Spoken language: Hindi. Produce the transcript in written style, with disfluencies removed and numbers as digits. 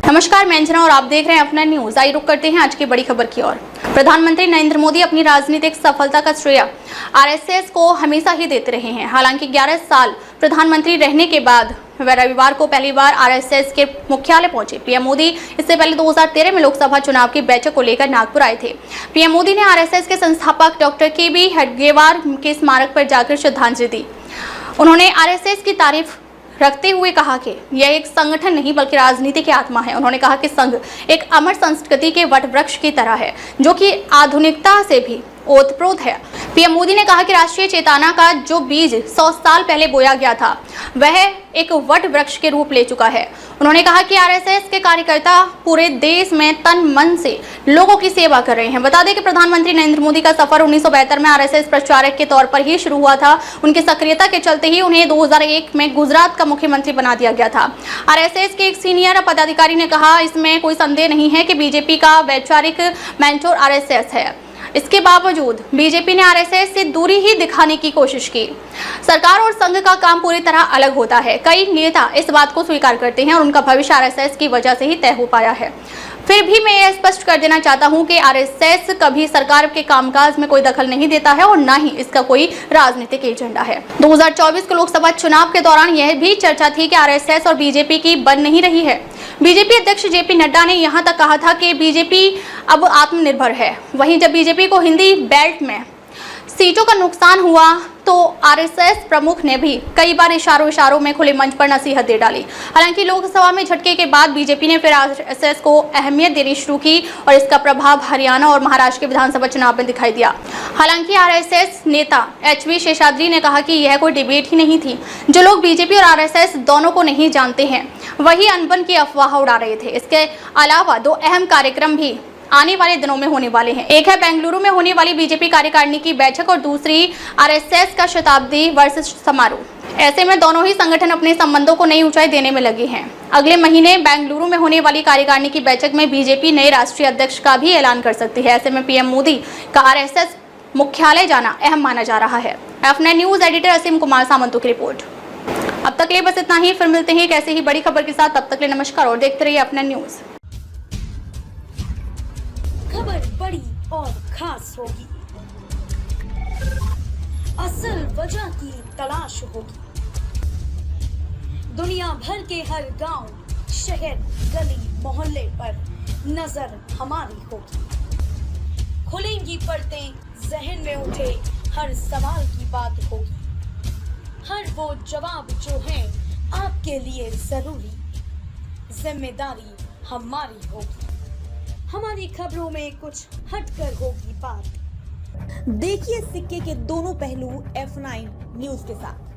नमस्कार, मैं अंजना और आप देख रहे हैं अपना न्यूज। आइए रुक करते हैं आज की बड़ी खबर की ओर। प्रधानमंत्री नरेंद्र मोदी अपनी राजनीतिक सफलता का श्रेय आरएसएस को हमेशा ही देते रहे हैं। हालांकि 11 साल प्रधानमंत्री रहने के बाद वे रविवार को पहली बार आरएसएस के मुख्यालय पहुंचे। पीएम मोदी इससे पहले 2013 में लोकसभा चुनाव की बैठक को लेकर नागपुर आए थे। पीएम मोदी ने आरएसएस के संस्थापक डॉक्टर के.बी. हेडगेवार के स्मारक पर जाकर श्रद्धांजलि दी। उन्होंने आरएसएस की तारीफ रखते हुए कहा कि यह एक संगठन नहीं बल्कि राजनीति की आत्मा है। उन्होंने कहा कि संघ एक अमर संस्कृति के वट वृक्ष की तरह है जो कि आधुनिकता से भी ओतप्रोत है। पीएम मोदी ने कहा कि राष्ट्रीय चेतना का जो बीज 100 साल पहले बोया गया था वह एक वट वृक्ष के रूप ले चुका है। उन्होंने कहा कि आरएसएस के कार्यकर्ता पूरे देश में तन मन से लोगों की सेवा कर रहे हैं। बता दें कि प्रधानमंत्री नरेंद्र मोदी का सफर 1972 में आरएसएस प्रचारक के तौर पर ही शुरू हुआ था। उनकी सक्रियता के चलते ही उन्हें 2001 में गुजरात का मुख्यमंत्री बना दिया गया था। आरएसएस के एक सीनियर पदाधिकारी ने कहा, इसमें कोई संदेह नहीं है कि बीजेपी का वैचारिक मेंटोर आरएसएस है। इसके बावजूद बीजेपी ने आरएसएस से दूरी ही दिखाने की कोशिश की। सरकार और संघ का काम पूरी तरह अलग होता है। कई नेता इस बात को स्वीकार करते हैं और उनका भविष्य आरएसएस की वजह से ही तय हो पाया है। फिर भी मैं यह स्पष्ट कर देना चाहता हूं कि आरएसएस कभी सरकार के कामकाज में कोई दखल नहीं देता है और न ही इसका कोई राजनीतिक एजेंडा है। 2024 के लोकसभा चुनाव के दौरान यह भी चर्चा थी कि आरएसएस और बीजेपी की बन नहीं रही है। बीजेपी अध्यक्ष जेपी नड्डा ने यहां तक कहा था कि बीजेपी अब आत्मनिर्भर है। वहीं जब बीजेपी को हिंदी बेल्ट में सीटों का नुकसान हुआ तो आरएसएस प्रमुख ने भी कई बार इशारों में खुले मंच पर नसीहत दे डाली। हालांकि लोकसभा में झटके के बाद बीजेपी ने फिर आरएसएस को अहमियत देनी शुरू की और इसका प्रभाव हरियाणा और महाराष्ट्र के विधानसभा चुनाव में दिखाई दिया। हालांकि आरएसएस नेता एच.वी. शेषाद्री ने कहा कि यह कोई डिबेट ही नहीं थी। जो लोग बीजेपी और आरएसएस दोनों को नहीं जानते हैं वही अनबन की अफवाह उड़ा रहे थे। इसके अलावा 2 अहम कार्यक्रम भी आने वाले दिनों में होने वाले हैं। एक है बेंगलुरु में होने वाली बीजेपी कार्यकारिणी की बैठक और दूसरी आरएसएस का शताब्दी वर्ष समारोह। ऐसे में दोनों ही संगठन अपने संबंधों को नई ऊंचाई देने में लगे हैं। अगले महीने बेंगलुरु में होने वाली कार्यकारिणी की बैठक में बीजेपी नए राष्ट्रीय अध्यक्ष का भी ऐलान कर सकती है। ऐसे में पीएम मोदी का आरएसएस मुख्यालय जाना अहम माना जा रहा है। अपने न्यूज एडिटर असीम कुमार सामंतों की रिपोर्ट। अब तक के लिए बस इतना ही। फिर मिलते हैं एक ऐसे ही बड़ी खबर के साथ। तब तक के लिए नमस्कार और देखते रहिए अपना न्यूज। खबर बड़ी और खास होगी, असल वजह की तलाश होगी, दुनिया भर के हर गांव, शहर, गली, मोहल्ले पर नजर हमारी होगी। खुलेंगी पर्दें, जहन में उठे हर सवाल की बात होगी। हर वो जवाब जो है आपके लिए जरूरी, जिम्मेदारी हमारी होगी। हमारी खबरों में कुछ हटकर होगी बात। देखिए सिक्के के दोनों पहलू F9 न्यूज के साथ।